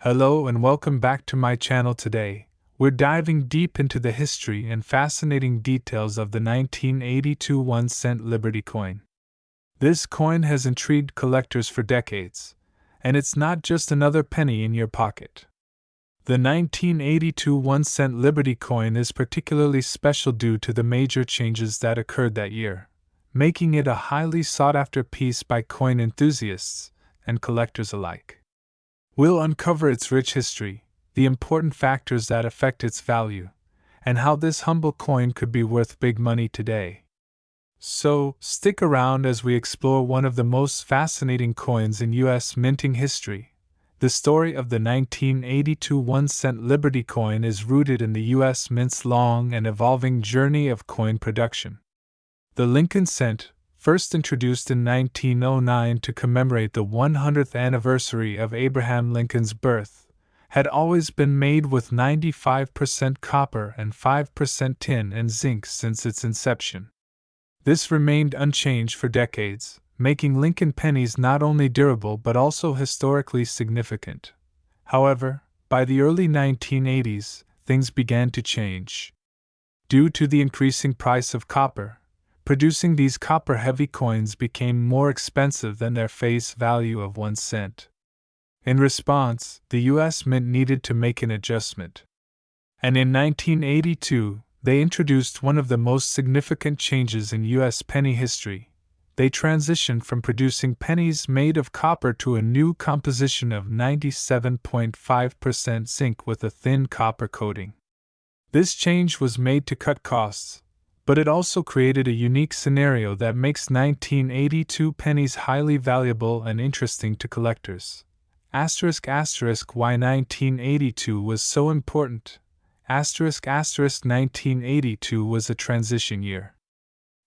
Hello and welcome back to my channel today. We're diving deep into the history and fascinating details of the 1982 1-cent Liberty coin. This coin has intrigued collectors for decades, and it's not just another penny in your pocket. The 1982 1-cent Liberty coin is particularly special due to the major changes that occurred that year, making it a highly sought-after piece by coin enthusiasts and collectors alike. We'll uncover its rich history, the important factors that affect its value, and how this humble coin could be worth big money today. So, stick around as we explore one of the most fascinating coins in U.S. minting history. The story of the 1982 1-cent Liberty coin is rooted in the U.S. Mint's long and evolving journey of coin production. The Lincoln cent, first introduced in 1909 to commemorate the 100th anniversary of Abraham Lincoln's birth, had always been made with 95% copper and 5% tin and zinc since its inception. This remained unchanged for decades, making Lincoln pennies not only durable but also historically significant. However, by the early 1980s, things began to change. Due to the increasing price of copper, producing these copper-heavy coins became more expensive than their face value of 1 cent. In response, the U.S. Mint needed to make an adjustment. And in 1982, they introduced one of the most significant changes in U.S. penny history. They transitioned from producing pennies made of copper to a new composition of 97.5% zinc with a thin copper coating. This change was made to cut costs, but it also created a unique scenario that makes 1982 pennies highly valuable and interesting to collectors. **** Why 1982 was so important? **** 1982 was a transition year.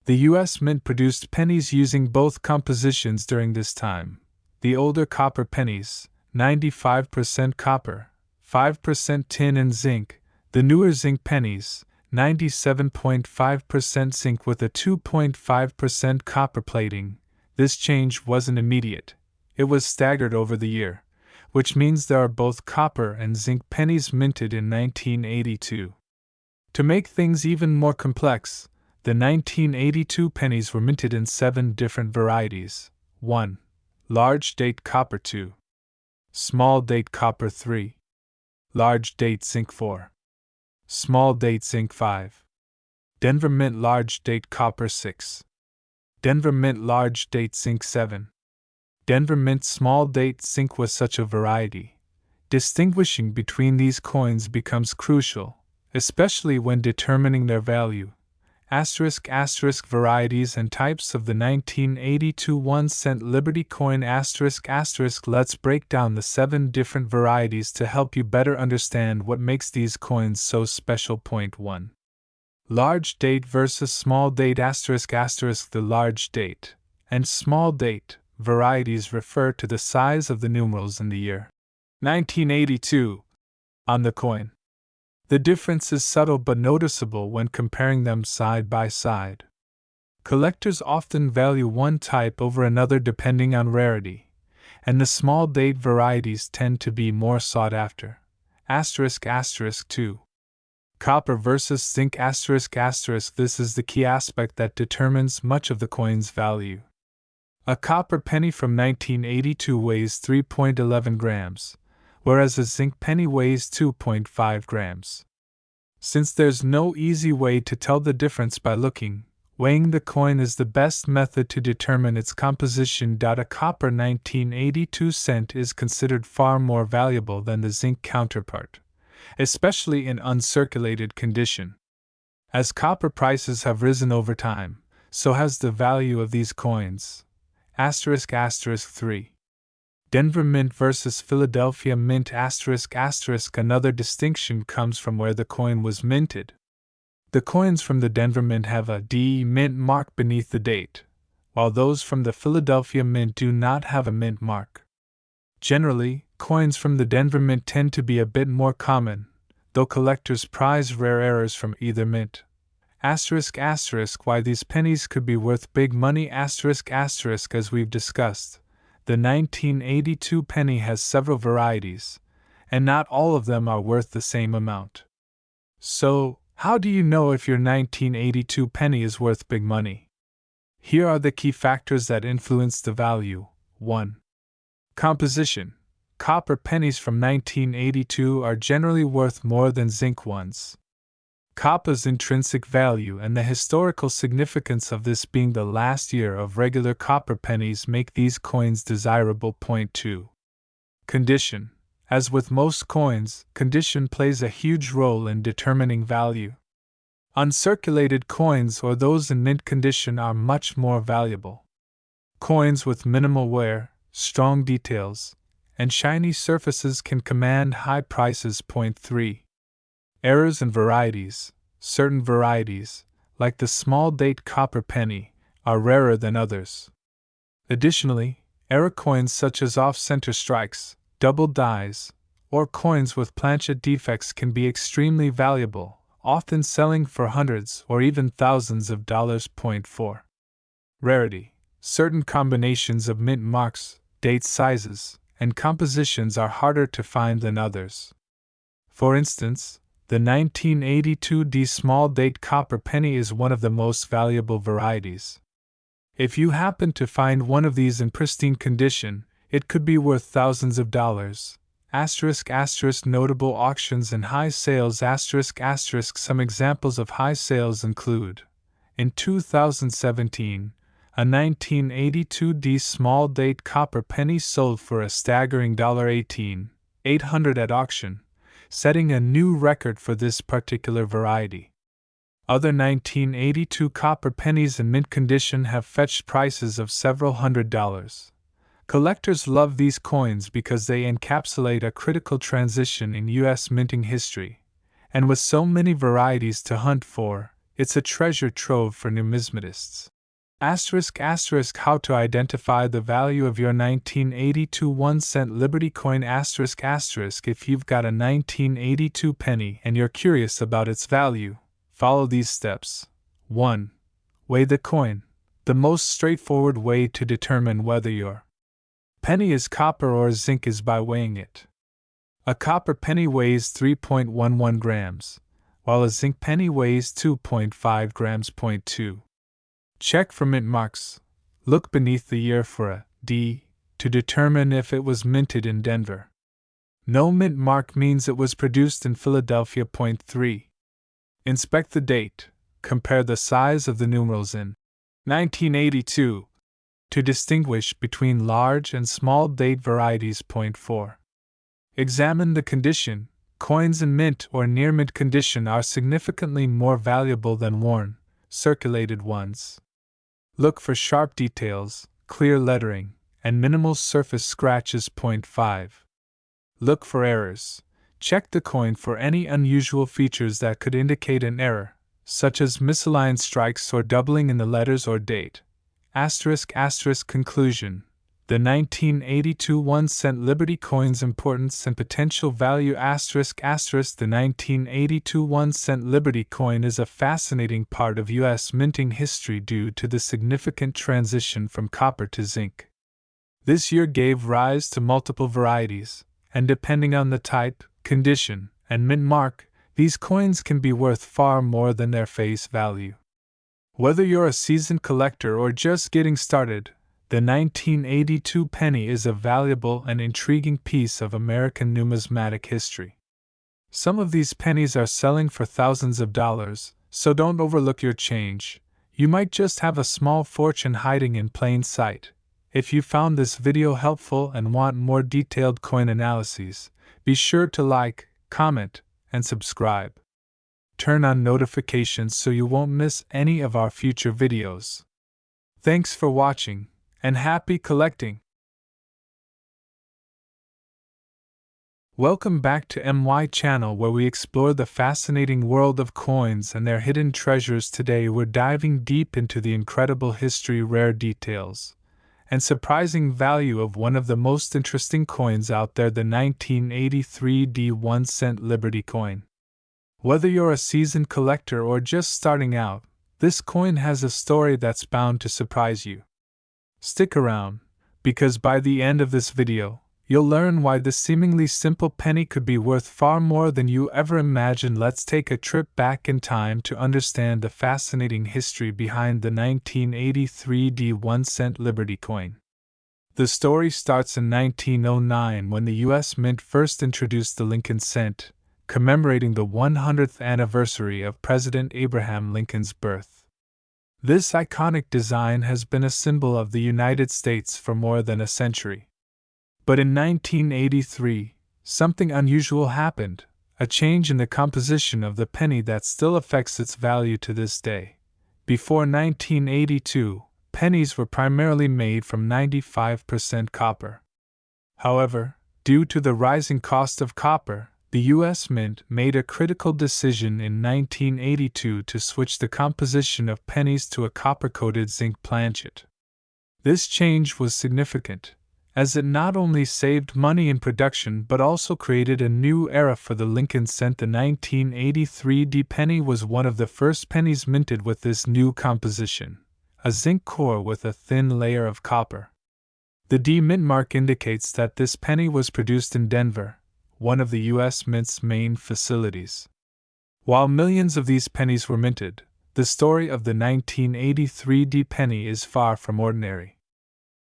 The U.S. Mint produced pennies using both compositions during this time. The older copper pennies, 95% copper, 5% tin and zinc, the newer zinc pennies, 97.5% zinc with a 2.5% copper plating. This change wasn't immediate. It was staggered over the year, which means there are both copper and zinc pennies minted in 1982. To make things even more complex, the 1982 pennies were minted in 7 different varieties. 1. Large date copper 2. Small date copper 3. Large date zinc 4. Small date zinc 5. Denver Mint large date copper 6. Denver Mint large date zinc 7. Denver Mint small date zinc with such a variety. Distinguishing between these coins becomes crucial, especially when determining their value. **** Varieties and types of the 1982 1-cent Liberty coin ****. Let's break down the 7 different varieties to help you better understand what makes these coins so special. Point 1. Large date versus small date ****. The large date and small date varieties refer to the size of the numerals in the year 1982 on the coin. The difference is subtle but noticeable when comparing them side by side. Collectors often value one type over another depending on rarity, and the small date varieties tend to be more sought after. ****. 2. Copper versus zinc ****. This is the key aspect that determines much of the coin's value. A copper penny from 1982 weighs 3.11 grams. Whereas a zinc penny weighs 2.5 grams. Since there's no easy way to tell the difference by looking, weighing the coin is the best method to determine its composition. A copper 1982 cent is considered far more valuable than the zinc counterpart, especially in uncirculated condition. As copper prices have risen over time, so has the value of these coins. ****. 3. Denver Mint versus Philadelphia Mint ****. Another distinction comes from where the coin was minted. The coins from the Denver Mint have a D Mint mark beneath the date, while those from the Philadelphia Mint do not have a mint mark. Generally, coins from the Denver Mint tend to be a bit more common, though collectors prize rare errors from either mint. Why these pennies could be worth big money As we've discussed, the 1982 penny has several varieties, and not all of them are worth the same amount. So, how do you know if your 1982 penny is worth big money? Here are the key factors that influence the value. 1. Composition. Copper pennies from 1982 are generally worth more than zinc ones. Copper's intrinsic value and the historical significance of this being the last year of regular copper pennies make these coins desirable. Point 2. Condition. As with most coins, condition plays a huge role in determining value. Uncirculated coins or those in mint condition are much more valuable. Coins with minimal wear, strong details, and shiny surfaces can command high prices. Point 3. Errors and varieties. Certain varieties, like the small date copper penny, are rarer than others. Additionally, error coins such as off-center strikes, double dies, or coins with planchet defects can be extremely valuable, often selling for hundreds or even thousands of dollars. Point 4. Rarity. Certain combinations of mint marks, date sizes, and compositions are harder to find than others. For instance, the 1982 small date copper penny is one of the most valuable varieties. If you happen to find one of these in pristine condition, it could be worth thousands of dollars. Notable auctions and high sales. Some examples of high sales include: in 2017, a 1982 small date copper penny sold for a staggering $18,800 at auction, setting a new record for this particular variety. Other 1982 copper pennies in mint condition have fetched prices of several $100s. Collectors love these coins because they encapsulate a critical transition in U.S. minting history, and with so many varieties to hunt for, it's a treasure trove for numismatists. How to identify the value of your 1982 1-cent Liberty coin. If you've got a 1982 penny and you're curious about its value, follow these steps. 1. Weigh the coin. The most straightforward way to determine whether your penny is copper or zinc is by weighing it. A copper penny weighs 3.11 grams, while a zinc penny weighs 2.5 grams. Point 2. Check for mint marks. Look beneath the year for a D to determine if it was minted in Denver. No mint mark means it was produced in Philadelphia. Point 3. Inspect the date. Compare the size of the numerals in 1982 to distinguish between large and small date varieties. Point 4. Examine the condition. Coins in mint or near mint condition are significantly more valuable than worn, circulated ones. Look for sharp details, clear lettering, and minimal surface scratches. Point 5. Look for errors. Check the coin for any unusual features that could indicate an error, such as misaligned strikes or doubling in the letters or date. Conclusion. The 1982 1-cent Liberty coin's importance and potential value. The 1982 1-cent Liberty coin is a fascinating part of U.S. minting history due to the significant transition from copper to zinc. This year gave rise to multiple varieties, and depending on the type, condition, and mint mark, these coins can be worth far more than their face value. Whether you're a seasoned collector or just getting started, the 1982 penny is a valuable and intriguing piece of American numismatic history. Some of these pennies are selling for thousands of dollars, so don't overlook your change. You might just have a small fortune hiding in plain sight. If you found this video helpful and want more detailed coin analyses, be sure to like, comment, and subscribe. Turn on notifications so you won't miss any of our future videos. Thanks for watching, and happy collecting! Welcome back to MY Channel, where we explore the fascinating world of coins and their hidden treasures. Today we're diving deep into the incredible history, rare details, and surprising value of one of the most interesting coins out there, the 1983 1-cent Liberty coin. Whether you're a seasoned collector or just starting out, this coin has a story that's bound to surprise you. Stick around, because by the end of this video, You'll learn why this seemingly simple penny could be worth far more than you ever imagined. Let's take a trip back in time to understand the fascinating history behind the 1983 1-cent Liberty coin. The story starts in 1909 when the U.S. Mint first introduced the Lincoln cent, commemorating the 100th anniversary of President Abraham Lincoln's birth. This iconic design has been a symbol of the United States for more than a century. But in 1983, something unusual happened, a change in the composition of the penny that still affects its value to this day. Before 1982, pennies were primarily made from 95% copper. However, due to the rising cost of copper, the U.S. Mint made a critical decision in 1982 to switch the composition of pennies to a copper-coated zinc planchet. This change was significant, as it not only saved money in production but also created a new era for the Lincoln cent. The 1983 penny was one of the first pennies minted with this new composition, a zinc core with a thin layer of copper. The D Mint mark indicates that this penny was produced in Denver, one of the U.S. Mint's main facilities. While millions of these pennies were minted, the story of the 1983 penny is far from ordinary.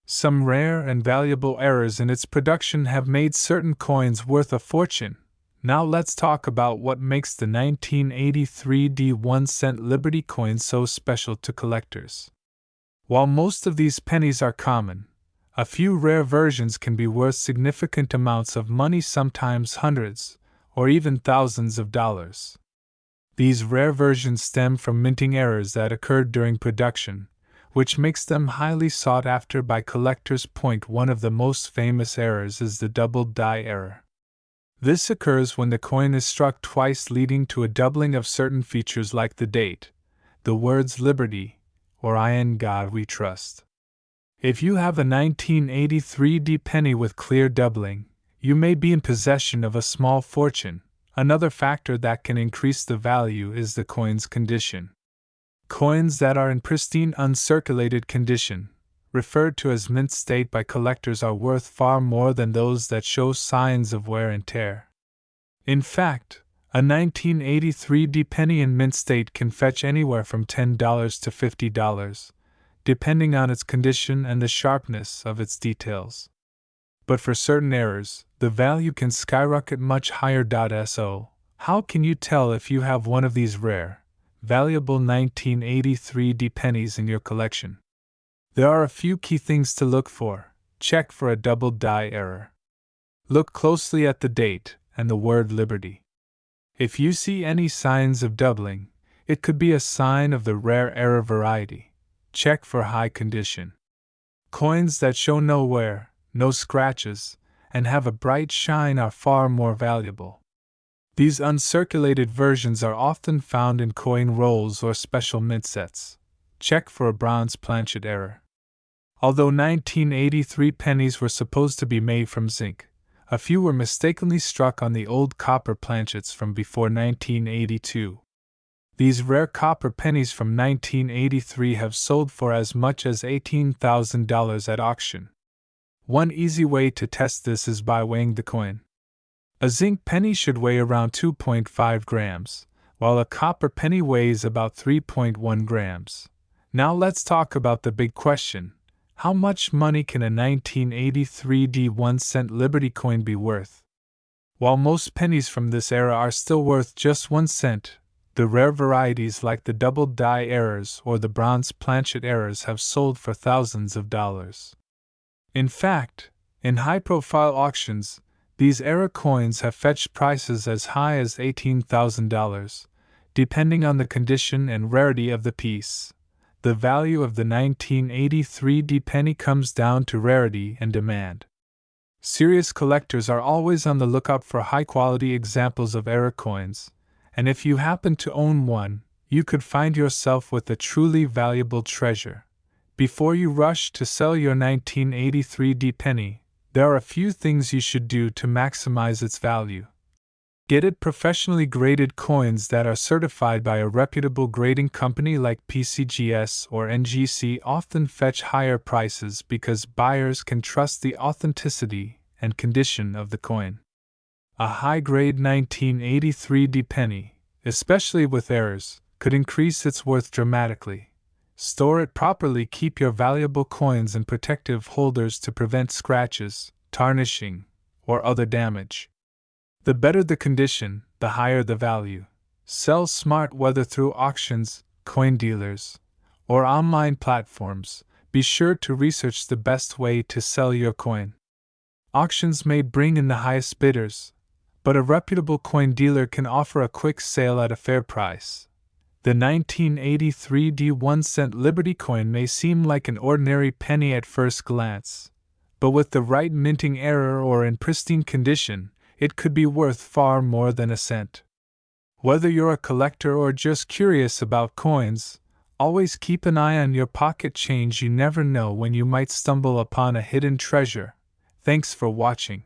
Some rare and valuable errors in its production have made certain coins worth a fortune. Now let's talk about what makes the 1983 1-cent Liberty coin so special to collectors. While most of these pennies are common, a few rare versions can be worth significant amounts of money, sometimes hundreds or even thousands of dollars. These rare versions stem from minting errors that occurred during production, which makes them highly sought after by collectors. One of the most famous errors is the double die error. This occurs when the coin is struck twice, leading to a doubling of certain features like the date, the words Liberty, or "In God We Trust." If you have a 1983 penny with clear doubling, you may be in possession of a small fortune. Another factor that can increase the value is the coin's condition. Coins that are in pristine uncirculated condition, referred to as mint state by collectors, are worth far more than those that show signs of wear and tear. In fact, a 1983 penny in mint state can fetch anywhere from $10 to $50, depending on its condition and the sharpness of its details. But for certain errors, the value can skyrocket much higher. So, how can you tell if you have one of these rare, valuable 1983 pennies in your collection? There are a few key things to look for. Check for a double die error. Look closely at the date and the word Liberty. If you see any signs of doubling, it could be a sign of the rare error variety. Check for high condition. Coins that show no wear, no scratches, and have a bright shine are far more valuable. These uncirculated versions are often found in coin rolls or special mint sets. Check for a bronze planchet error. Although 1983 pennies were supposed to be made from zinc, a few were mistakenly struck on the old copper planchets from before 1982. These rare copper pennies from 1983 have sold for as much as $18,000 at auction. One easy way to test this is by weighing the coin. A zinc penny should weigh around 2.5 grams, while a copper penny weighs about 3.1 grams. Now let's talk about the big question: how much money can a 1983 1-cent Liberty coin be worth? While most pennies from this era are still worth just 1 cent, the rare varieties like the double die errors or the bronze planchet errors have sold for thousands of dollars. In fact, in high-profile auctions, these era coins have fetched prices as high as $18,000, depending on the condition and rarity of the piece. The value of the 1983 penny comes down to rarity and demand. Serious collectors are always on the lookout for high-quality examples of era coins, and if you happen to own one, you could find yourself with a truly valuable treasure. Before you rush to sell your 1983 penny, there are a few things you should do to maximize its value. Get it professionally graded. Coins that are certified by a reputable grading company like PCGS or NGC often fetch higher prices because buyers can trust the authenticity and condition of the coin. A high-grade 1983 penny, especially with errors, could increase its worth dramatically. Store it properly. Keep your valuable coins in protective holders to prevent scratches, tarnishing, or other damage. The better the condition, the higher the value. Sell smart, whether through auctions, coin dealers, or online platforms. Be sure to research the best way to sell your coin. Auctions may bring in the highest bidders, but a reputable coin dealer can offer a quick sale at a fair price. The 1983 1-cent Liberty coin may seem like an ordinary penny at first glance, but with the right minting error or in pristine condition, it could be worth far more than a cent. Whether you're a collector or just curious about coins, always keep an eye on your pocket change. You never know when you might stumble upon a hidden treasure. Thanks for watching.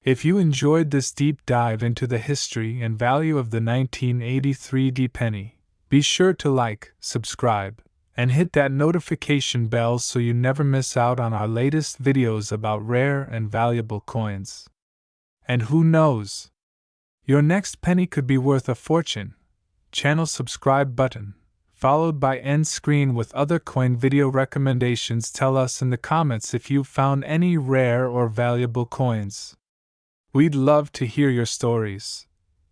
If you enjoyed this deep dive into the history and value of the 1983 penny, be sure to like, subscribe, and hit that notification bell so you never miss out on our latest videos about rare and valuable coins. And who knows? Your next penny could be worth a fortune. Channel subscribe button, followed by end screen with other coin video recommendations. Tell us in the comments if you've found any rare or valuable coins. We'd love to hear your stories.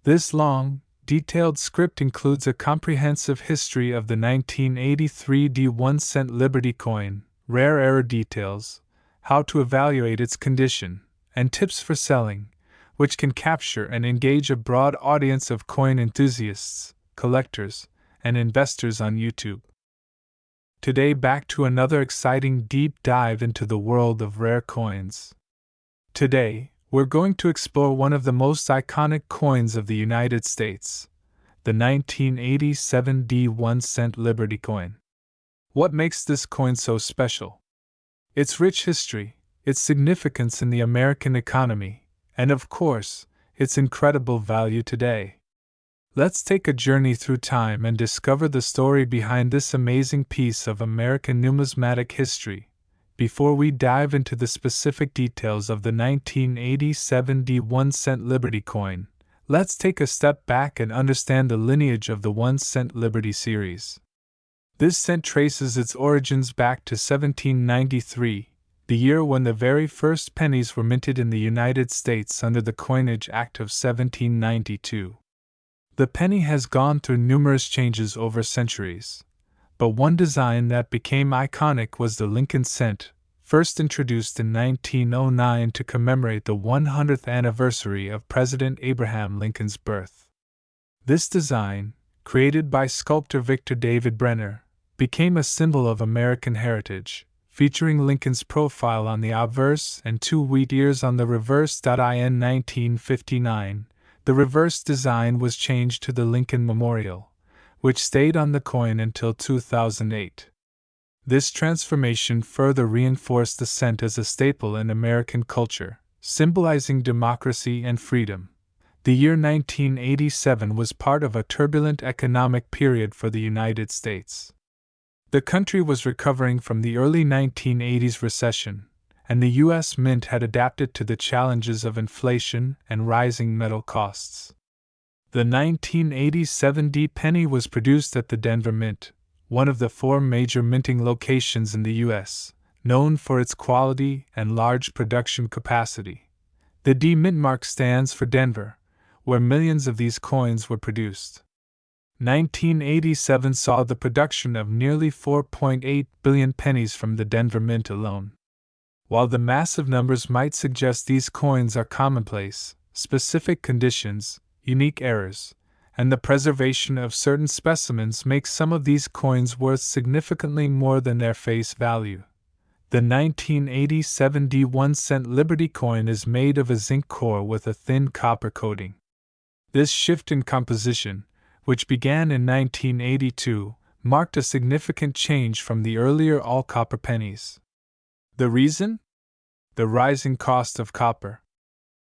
This long, detailed script includes a comprehensive history of the 1983 1-cent Liberty coin, rare error details, how to evaluate its condition, and tips for selling, which can capture and engage a broad audience of coin enthusiasts, collectors, and investors on YouTube. Today, back to another exciting deep dive into the world of rare coins. Today, we're going to explore one of the most iconic coins of the United States, the 1987 1-cent Liberty coin. What makes this coin so special? Its rich history, its significance in the American economy, and of course, its incredible value today. Let's take a journey through time and discover the story behind this amazing piece of American numismatic history. Before we dive into the specific details of the 1987 1-cent Liberty coin, let's take a step back and understand the lineage of the 1-cent Liberty series. This cent traces its origins back to 1793, the year when the very first pennies were minted in the United States under the Coinage Act of 1792. The penny has gone through numerous changes over centuries, but one design that became iconic was the Lincoln cent, first introduced in 1909 to commemorate the 100th anniversary of President Abraham Lincoln's birth. This design, created by sculptor Victor David Brenner, became a symbol of American heritage, featuring Lincoln's profile on the obverse and 2 wheat ears on the reverse. In 1959, the reverse design was changed to the Lincoln Memorial, which stayed on the coin until 2008. This transformation further reinforced the cent as a staple in American culture, symbolizing democracy and freedom. The year 1987 was part of a turbulent economic period for the United States. The country was recovering from the early 1980s recession, and the U.S. Mint had adapted to the challenges of inflation and rising metal costs. The 1987 penny was produced at the Denver Mint, one of the 4 major minting locations in the U.S., known for its quality and large production capacity. The D Mint mark stands for Denver, where millions of these coins were produced. 1987 saw the production of nearly 4.8 billion pennies from the Denver Mint alone. While the massive numbers might suggest these coins are commonplace, specific conditions, unique errors, and the preservation of certain specimens make some of these coins worth significantly more than their face value. The 1987 1-cent Liberty coin is made of a zinc core with a thin copper coating. This shift in composition, which began in 1982, marked a significant change from the earlier all-copper pennies. The reason? The rising cost of copper.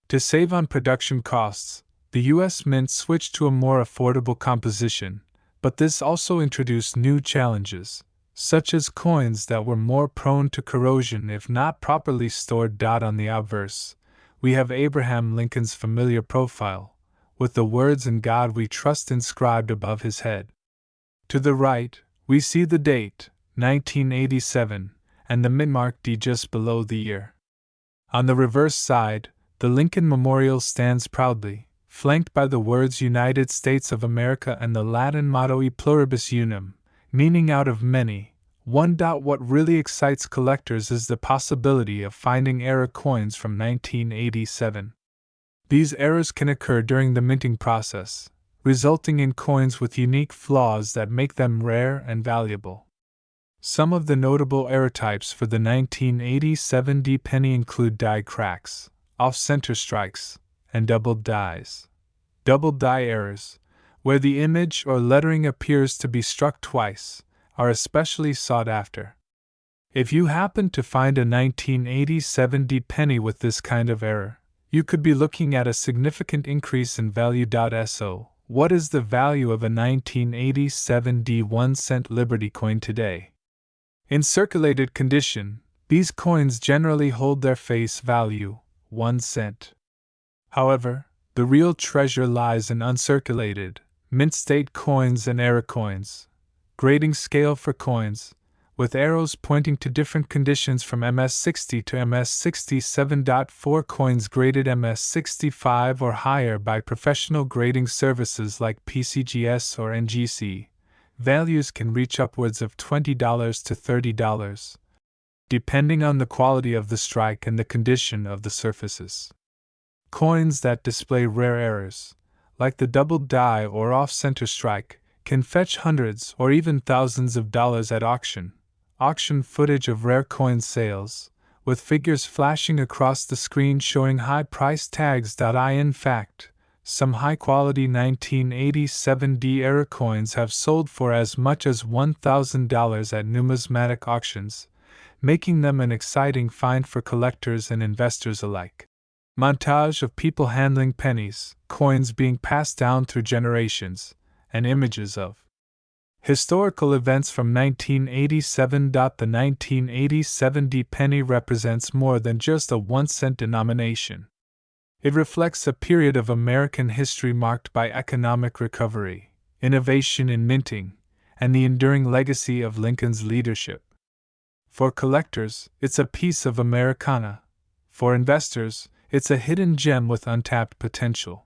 To save on production costs, the U.S. Mint switched to a more affordable composition, but this also introduced new challenges, such as coins that were more prone to corrosion if not properly stored. On the obverse, we have Abraham Lincoln's familiar profile, with the words "In God We Trust" inscribed above his head. To the right, we see the date, 1987, and the mint mark D just below the year. On the reverse side, the Lincoln Memorial stands proudly, flanked by the words United States of America and the Latin motto E pluribus unum, meaning out of many. What really excites collectors is the possibility of finding error coins from 1987. These errors can occur during the minting process, resulting in coins with unique flaws that make them rare and valuable. Some of the notable error types for the 1987 D penny include die cracks, off-center strikes, and doubled dies. Doubled die errors, where the image or lettering appears to be struck twice, are especially sought after. If you happen to find a 1987 D penny with this kind of error, you could be looking at a significant increase in value. So, what is the value of a 1987 D 1-cent Liberty coin today? In circulated condition, these coins generally hold their face value, 1 cent. However, the real treasure lies in uncirculated, mint state coins and error coins. Grading scale for coins, with arrows pointing to different conditions from MS60 to MS67. 4 coins graded MS65 or higher by professional grading services like PCGS or NGC. Values can reach upwards of $20 to $30, depending on the quality of the strike and the condition of the surfaces. Coins that display rare errors, like the doubled die or off-center strike, can fetch hundreds or even thousands of dollars at auction. Auction footage of rare coin sales, with figures flashing across the screen showing high price tags. In fact, some high-quality 1987 D error coins have sold for as much as $1,000 at numismatic auctions, making them an exciting find for collectors and investors alike. Montage of people handling pennies, coins being passed down through generations, and images of historical events from 1987. The 1987 D penny represents more than just a 1-cent denomination. It reflects a period of American history marked by economic recovery, innovation in minting, and the enduring legacy of Lincoln's leadership. For collectors, it's a piece of Americana. For investors, it's a hidden gem with untapped potential.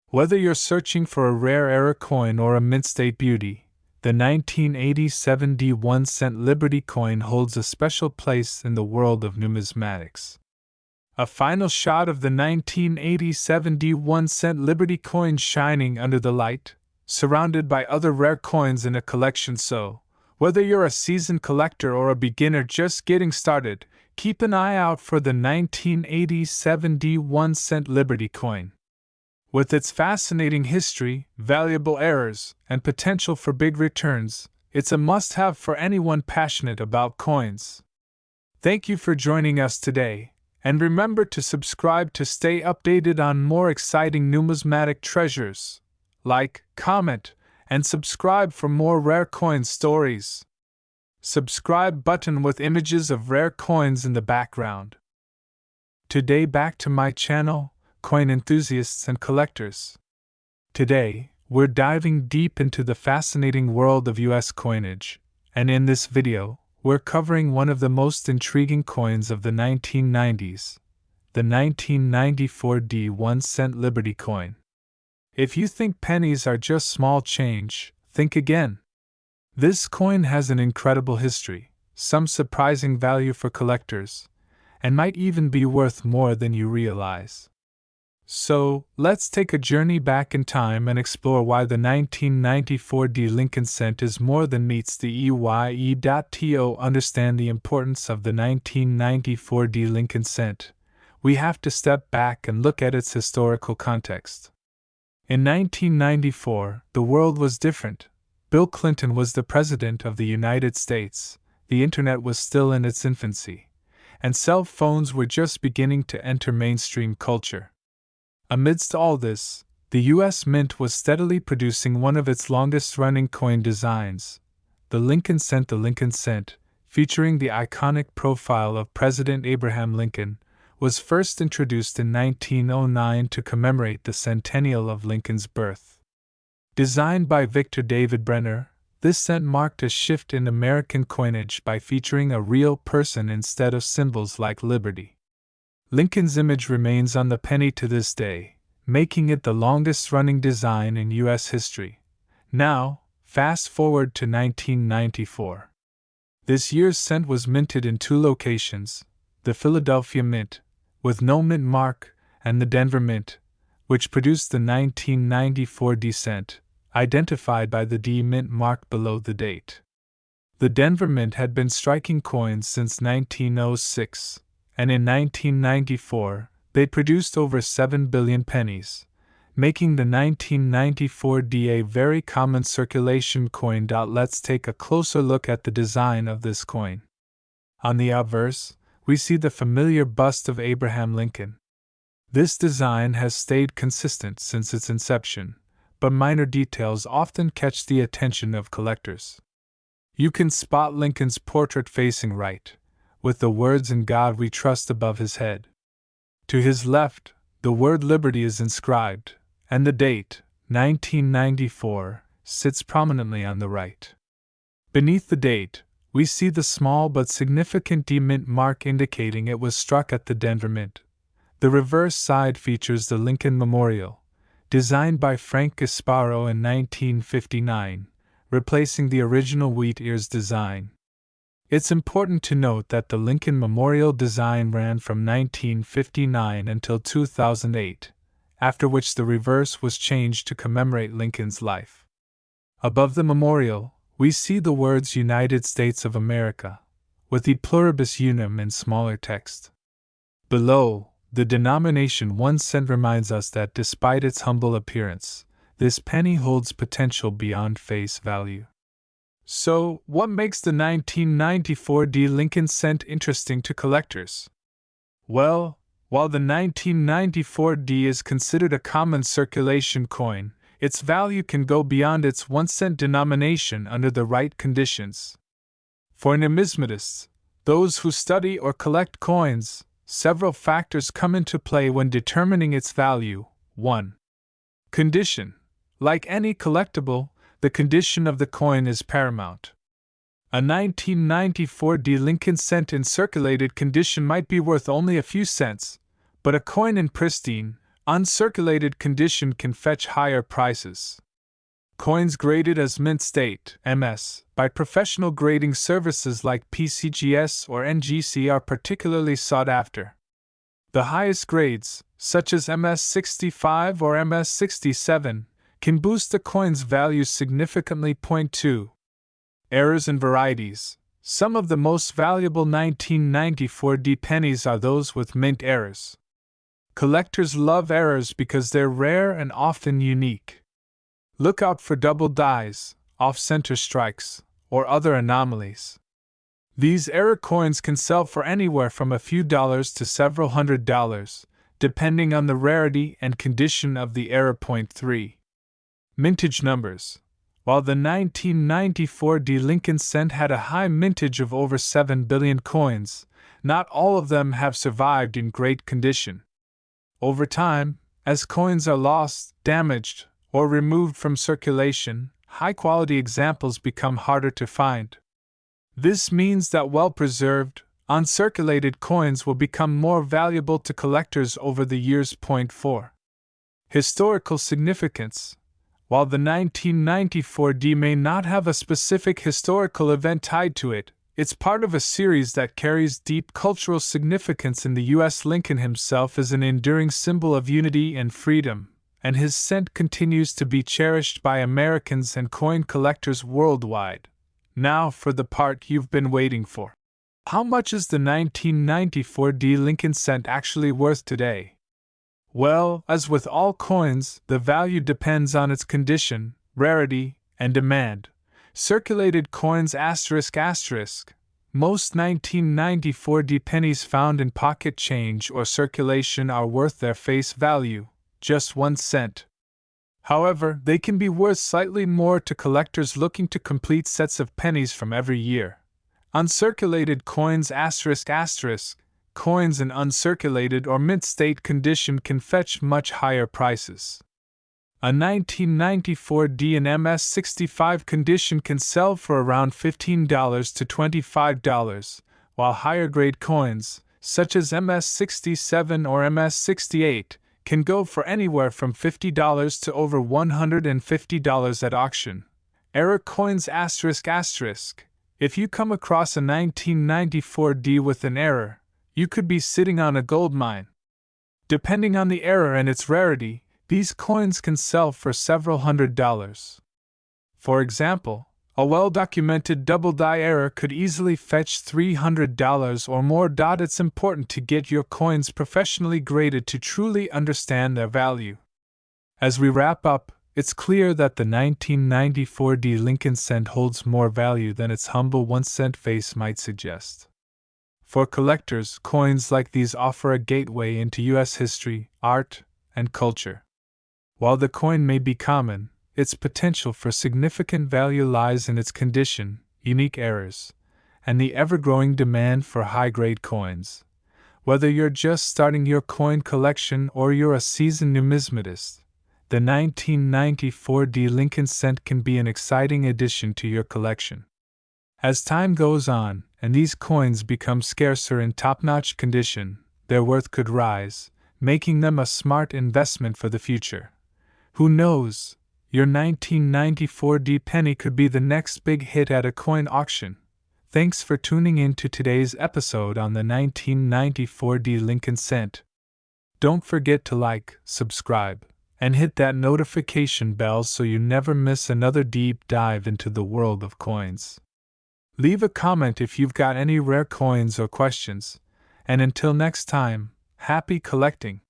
Whether you're searching for a rare error coin or a mint state beauty, the 1987 D 1-cent Liberty coin holds a special place in the world of numismatics. A final shot of the 1987 D 1-cent Liberty coin shining under the light, surrounded by other rare coins in a collection. So, whether you're a seasoned collector or a beginner just getting started, keep an eye out for the 1987 D 1-cent Liberty coin. With its fascinating history, valuable errors, and potential for big returns, it's a must-have for anyone passionate about coins. Thank you for joining us today, and remember to subscribe to stay updated on more exciting numismatic treasures. Like, comment, and subscribe for more rare coin stories. Subscribe button with images of rare coins in the background. Today back to my channel, coin enthusiasts and collectors. Today, we're diving deep into the fascinating world of US coinage, and in this video, we're covering one of the most intriguing coins of the 1990s, the 1994 D 1-cent Liberty coin. If you think pennies are just small change, think again. This coin has an incredible history, some surprising value for collectors, and might even be worth more than you realize. So, let's take a journey back in time and explore why the 1994 D Lincoln cent is more than meets the EYE. To understand the importance of the 1994 D Lincoln cent, we have to step back and look at its historical context. In 1994, the world was different. Bill Clinton was the President of the United States, the Internet was still in its infancy, and cell phones were just beginning to enter mainstream culture. Amidst all this, the U.S. Mint was steadily producing one of its longest-running coin designs, the Lincoln cent, featuring the iconic profile of President Abraham Lincoln, was first introduced in 1909 to commemorate the centennial of Lincoln's birth. Designed by Victor David Brenner, this cent marked a shift in American coinage by featuring a real person instead of symbols like liberty. Lincoln's image remains on the penny to this day, making it the longest-running design in U.S. history. Now, fast forward to 1994. This year's cent was minted in two locations, the Philadelphia Mint, with no mint mark, and the Denver Mint, which produced the 1994 D cent, identified by the D mint mark below the date. The Denver Mint had been striking coins since 1906, and in 1994, they'd produced over 7 billion pennies, making the 1994 D a very common circulation coin. Let's take a closer look at the design of this coin. On the obverse, we see the familiar bust of Abraham Lincoln. This design has stayed consistent since its inception, but minor details often catch the attention of collectors. You can spot Lincoln's portrait facing right, with the words "In God We Trust" above his head. To his left, the word Liberty is inscribed, and the date, 1994, sits prominently on the right. Beneath the date, we see the small but significant D mint mark indicating it was struck at the Denver Mint. The reverse side features the Lincoln Memorial, designed by Frank Gasparo in 1959, replacing the original wheat ears design. It's important to note that the Lincoln Memorial design ran from 1959 until 2008, after which the reverse was changed to commemorate Lincoln's life. Above the memorial, we see the words United States of America, with E pluribus unum in smaller text. Below, the denomination 1 cent reminds us that despite its humble appearance, this penny holds potential beyond face value. So, what makes the 1994 D Lincoln cent interesting to collectors? Well, while the 1994 D is considered a common circulation coin, its value can go beyond its 1 cent denomination under the right conditions. For numismatists, those who study or collect coins, several factors come into play when determining its value. 1. Condition. Like any collectible, the condition of the coin is paramount. A 1994 D Lincoln cent in circulated condition might be worth only a few cents, but a coin in pristine, uncirculated condition can fetch higher prices. Coins graded as mint state (MS) by professional grading services like PCGS or NGC are particularly sought after. The highest grades, such as MS65 or MS67, can boost the coin's value significantly. 2. Errors and varieties. Some of the most valuable 1994 D pennies are those with mint errors. Collectors love errors because they're rare and often unique. Look out for double dies, off-center strikes, or other anomalies. These error coins can sell for anywhere from a few dollars to several $100s, depending on the rarity and condition of the error. 3. Mintage numbers. While the 1994 D Lincoln cent had a high mintage of over 7 billion coins, not all of them have survived in great condition. Over time, as coins are lost, damaged, or removed from circulation, high-quality examples become harder to find. This means that well-preserved, uncirculated coins will become more valuable to collectors over the years. 4. Historical significance. While the 1994 D may not have a specific historical event tied to it, it's part of a series that carries deep cultural significance in the U.S. Lincoln himself is an enduring symbol of unity and freedom, and his cent continues to be cherished by Americans and coin collectors worldwide. Now for the part you've been waiting for. How much is the 1994 D Lincoln cent actually worth today? Well, as with all coins, the value depends on its condition, rarity, and demand. Circulated coins ***. Most 1994 D pennies found in pocket change or circulation are worth their face value, just 1 cent. However, they can be worth slightly more to collectors looking to complete sets of pennies from every year. Uncirculated coins *** coins in uncirculated or mint state condition can fetch much higher prices. A 1994 D in MS65 condition can sell for around $15 to $25, while higher grade coins, such as MS67 or MS68, can go for anywhere from $50 to over $150 at auction. Error coins ***. If you come across a 1994 D with an error, you could be sitting on a gold mine. Depending on the error and its rarity, these coins can sell for several $100s. For example, a well-documented double die error could easily fetch $300 or more. It's important to get your coins professionally graded to truly understand their value. As we wrap up, it's clear that the 1994 D Lincoln cent holds more value than its humble 1-cent face might suggest. For collectors, coins like these offer a gateway into U.S. history, art, and culture. While the coin may be common, its potential for significant value lies in its condition, unique errors, and the ever-growing demand for high-grade coins. Whether you're just starting your coin collection or you're a seasoned numismatist, the 1994 D Lincoln cent can be an exciting addition to your collection. As time goes on, and these coins become scarcer in top-notch condition, their worth could rise, making them a smart investment for the future. Who knows? Your 1994 D penny could be the next big hit at a coin auction. Thanks for tuning in to today's episode on the 1994 D Lincoln cent. Don't forget to like, subscribe, and hit that notification bell so you never miss another deep dive into the world of coins. Leave a comment if you've got any rare coins or questions, and until next time, happy collecting!